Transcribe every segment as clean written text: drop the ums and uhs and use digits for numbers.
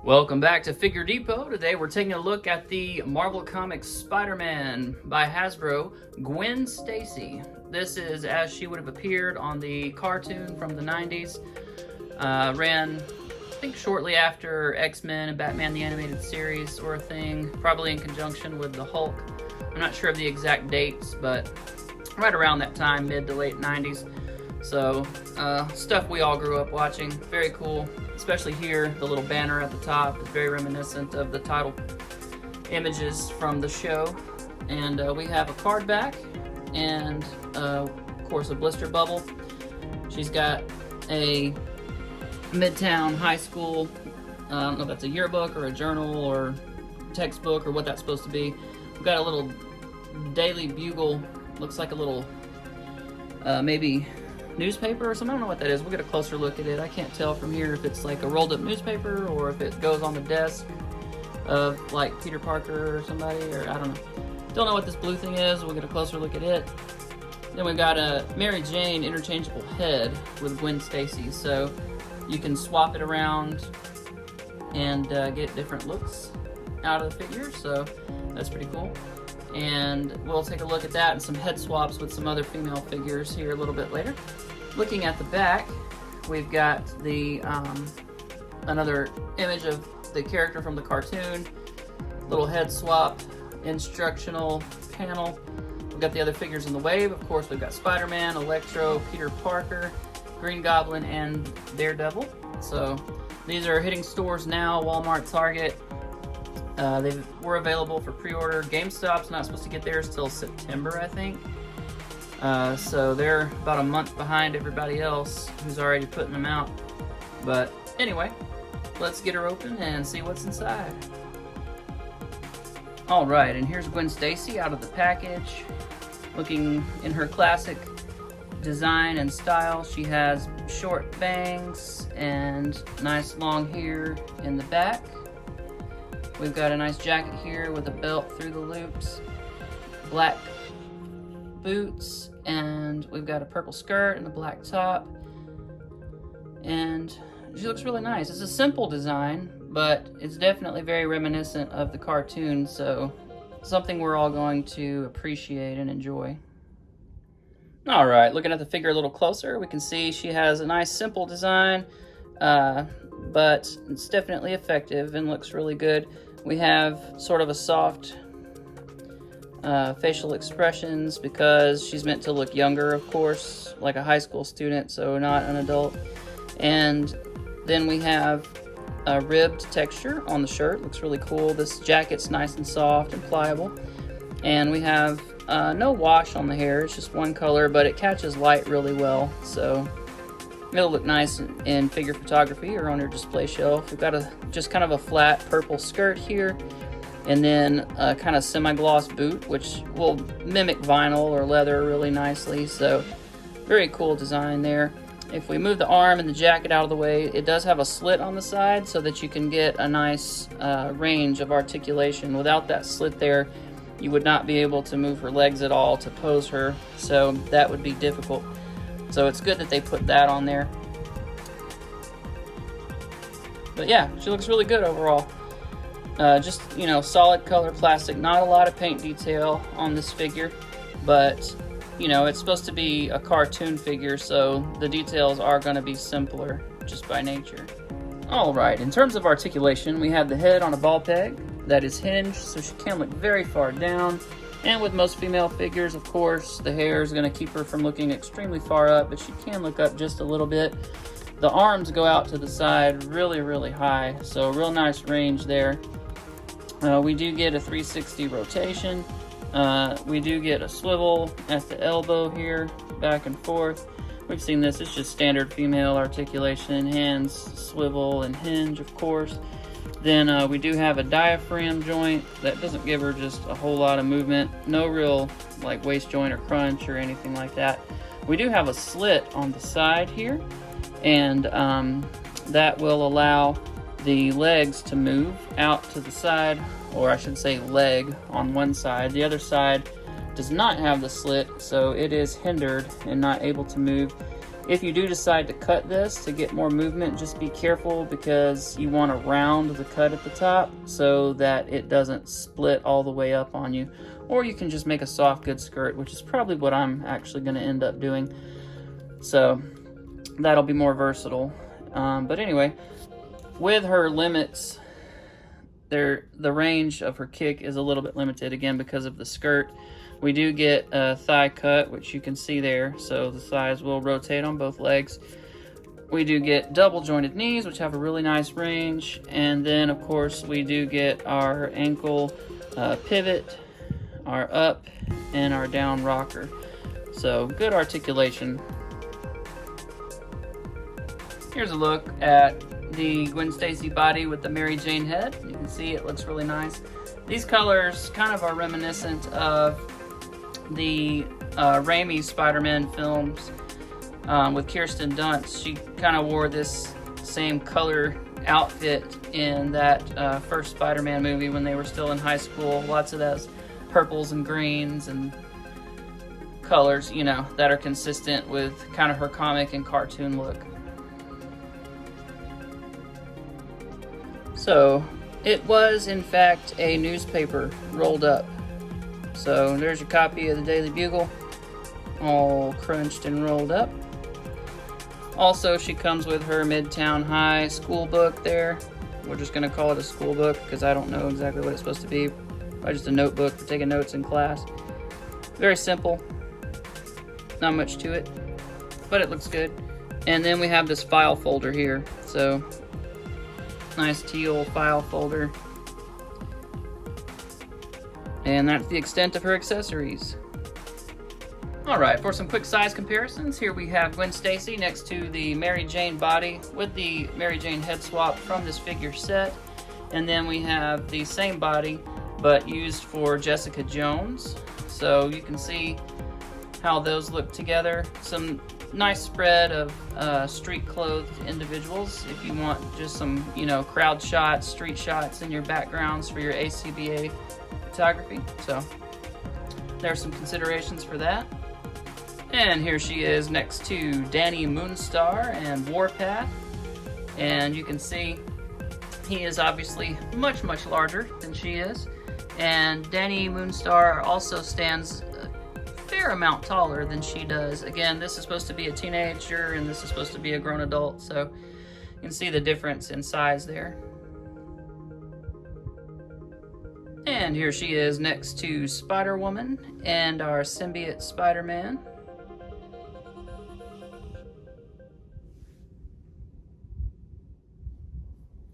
Welcome back to Figure Depot. Today we're taking a look at the Marvel Comics Spider-Man by Hasbro, Gwen Stacy. This is as she would have appeared on the cartoon from the 90s. Ran, I think, shortly after X-Men and Batman the Animated Series or a thing, probably in conjunction with the Hulk. I'm not sure of the exact dates, but right around that time, mid to late 90s. So, stuff we all grew up watching. Very cool, especially here, the little banner at the top is very reminiscent of the title images from the show. And we have a card back and, of course, a blister bubble. She's got a Midtown High School, I don't know if that's a yearbook or a journal or textbook or what that's supposed to be. We've got a little Daily Bugle, looks like a little, maybe newspaper or something. I don't know what that is. We'll get a closer look at it. I can't tell from here if it's like a rolled up newspaper or if it goes on the desk of like Peter Parker or somebody, or I don't know. Don't know what this blue thing is. We'll get a closer look at it. Then we've got a Mary Jane interchangeable head with Gwen Stacy, so you can swap it around and get different looks out of the figure, so that's pretty cool. And we'll take a look at that and some head swaps with some other female figures here a little bit later. Looking at the back, we've got the another image of the character from the cartoon, little head swap, instructional panel. We've got the other figures in the wave. Of course, we've got Spider-Man, Electro, Peter Parker, Green Goblin, and Daredevil. So these are hitting stores now, Walmart, Target. They were available for pre-order. GameStop's not supposed to get theirs till September, I think. So they're about a month behind everybody else who's already putting them out. But anyway, let's get her open and see what's inside. Alright, and here's Gwen Stacy out of the package. Looking in her classic design and style. She has short bangs and nice long hair in the back. We've got a nice jacket here with a belt through the loops, black boots, and we've got a purple skirt and a black top. And she looks really nice. It's a simple design, but it's definitely very reminiscent of the cartoon, so something we're all going to appreciate and enjoy. Alright, looking at the figure a little closer, we can see she has a nice simple design, but it's definitely effective and looks really good. We have sort of a soft facial expressions because she's meant to look younger, of course, like a high school student, so not an adult. And then we have a ribbed texture on the shirt. Looks really cool. This jacket's nice and soft and pliable. And we have no wash on the hair. It's just one color, but it catches light really well, so it'll look nice in figure photography or on your display shelf. We've got just kind of a flat purple skirt here, and then a kind of semi-gloss boot, which will mimic vinyl or leather really nicely. So very cool design there. If we move the arm and the jacket out of the way, it does have a slit on the side so that you can get a nice range of articulation. Without that slit there, you would not be able to move her legs at all to pose her, so that would be difficult. So it's good that they put that on there. But yeah, she looks really good overall. Just, you know, solid color plastic. Not a lot of paint detail on this figure. But, you know, it's supposed to be a cartoon figure, so the details are going to be simpler just by nature. Alright, in terms of articulation, we have the head on a ball peg that is hinged, so she can look very far down. And with most female figures, of course, the hair is going to keep her from looking extremely far up, but she can look up just a little bit. The arms go out to the side really, really high, so a real nice range there. We do get a 360 rotation. We do get a swivel at the elbow here, back and forth. We've seen this, it's just standard female articulation, hands swivel and hinge, of course. Then we do have a diaphragm joint that doesn't give her just a whole lot of movement. No real like waist joint or crunch or anything like that. We do have a slit on the side here, and that will allow the legs to move out to the side, or I should say leg on one side. The other side does not have the slit, so it is hindered and not able to move. If you do decide to cut this to get more movement, just be careful because you want to round the cut at the top so that it doesn't split all the way up on you. Or you can just make a soft good skirt, which is probably what I'm actually going to end up doing. So that'll be more versatile. But anyway, with her limits, the range of her kick is a little bit limited, again, because of the skirt. We do get a thigh cut, which you can see there, so the thighs will rotate on both legs. We do get double jointed knees, which have a really nice range. And then, of course, we do get our ankle pivot, our up, and our down rocker. So good articulation. Here's a look at the Gwen Stacy body with the Mary Jane head. You can see it looks really nice. These colors kind of are reminiscent of the Raimi Spider-Man films with Kirsten Dunst. She kind of wore this same color outfit in that first Spider-Man movie when they were still in high school. Lots of those purples and greens and colors, you know, that are consistent with kind of her comic and cartoon look. So it was in fact a newspaper rolled up. So there's your copy of the Daily Bugle, all crunched and rolled up. Also, she comes with her Midtown High school book there. We're just going to call it a school book because I don't know exactly what it's supposed to be. Probably just a notebook for taking notes in class. Very simple. Not much to it, but it looks good. And then we have this file folder here. So, nice teal file folder. And that's the extent of her accessories. Alright, for some quick size comparisons, here we have Gwen Stacy next to the Mary Jane body with the Mary Jane head swap from this figure set. And then we have the same body, but used for Jessica Jones. So you can see how those look together. Some nice spread of street-clothed individuals if you want just some, you know, crowd shots, street shots in your backgrounds for your ACBA photography. So there's some considerations for that. And here she is next to Danny Moonstar and Warpath. And you can see he is obviously much, much larger than she is. And Danny Moonstar also stands a fair amount taller than she does. Again, this is supposed to be a teenager and this is supposed to be a grown adult. So you can see the difference in size there. And here she is next to Spider-Woman and our symbiote Spider-Man.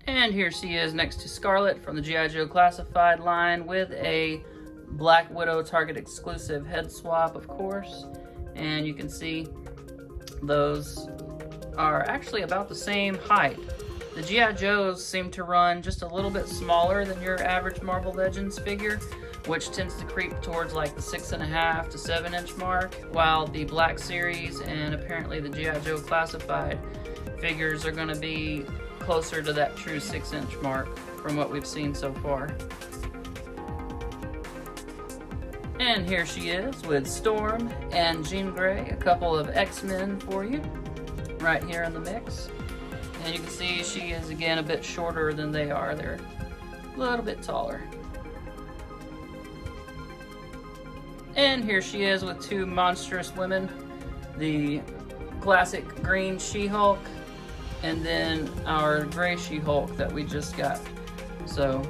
And here she is next to Scarlet from the G.I. Joe Classified line with a Black Widow Target exclusive head swap, of course. And you can see those are actually about the same height. The G.I. Joes seem to run just a little bit smaller than your average Marvel Legends figure, which tends to creep towards like the 6.5 to 7 inch mark, while the Black Series and apparently the G.I. Joe Classified figures are going to be closer to that true 6 inch mark from what we've seen so far. And here she is with Storm and Jean Grey, a couple of X-Men for you, right here in the mix. And you can see she is again a bit shorter than they are. They're a little bit taller. And here she is with two monstrous women, the classic green She-Hulk and then our gray She-Hulk that we just got. So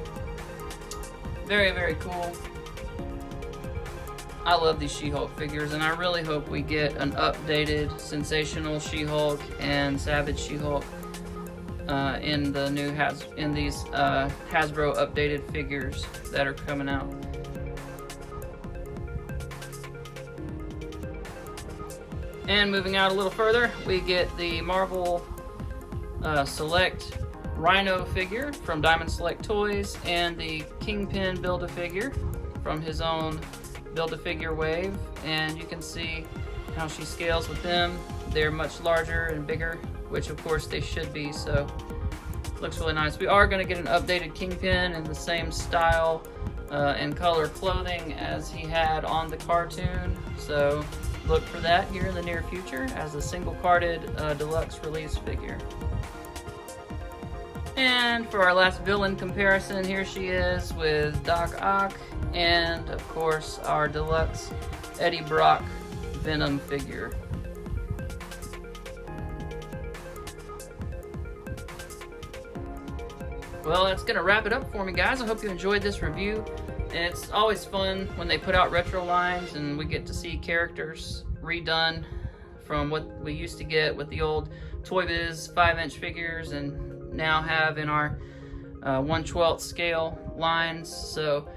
very, very cool. I love these She-Hulk figures, and I really hope we get an updated Sensational She-Hulk and Savage She-Hulk in the new Hasbro updated figures that are coming out. And moving out a little further, we get the Marvel Select Rhino figure from Diamond Select Toys and the Kingpin Build-A-Figure from his own Build-A-Figure wave. And you can see how she scales with them. They're much larger and bigger, which of course they should be, so looks really nice. We are going to get an updated Kingpin in the same style and color clothing as he had on the cartoon, so look for that here in the near future as a single-carded deluxe release figure. And for our last villain comparison, here she is with Doc Ock, and of course our deluxe Eddie Brock Venom figure. Well, that's gonna wrap it up for me, guys. I hope you enjoyed this review. And it's always fun when they put out retro lines and we get to see characters redone from what we used to get with the old Toy Biz 5-inch figures and now have in our 1/12 scale lines. So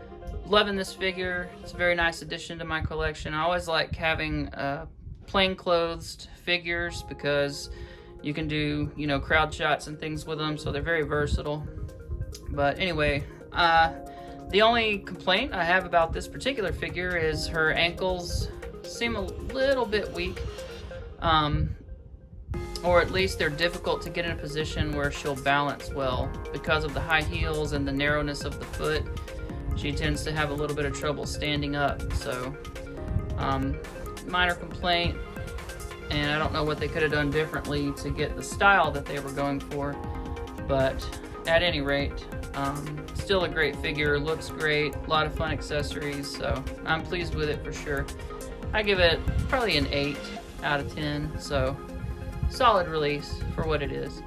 loving this figure. It's a very nice addition to my collection. I always like having plainclothes figures because you can do, you know, crowd shots and things with them, so they're very versatile. But anyway, the only complaint I have about this particular figure is her ankles seem a little bit weak, or at least they're difficult to get in a position where she'll balance well. Because of the high heels and the narrowness of the foot, she tends to have a little bit of trouble standing up. So, minor complaint, and I don't know what they could have done differently to get the style that they were going for, but at any rate, still a great figure, looks great, a lot of fun accessories, so I'm pleased with it for sure. I give it probably an 8 out of 10, so solid release for what it is.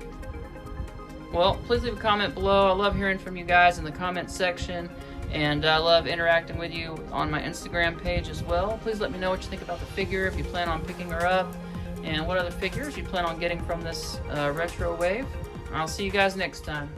Well, please leave a comment below. I love hearing from you guys in the comment section, and I love interacting with you on my Instagram page as well. Please let me know what you think about the figure, if you plan on picking her up, and what other figures you plan on getting from this retro wave. I'll see you guys next time.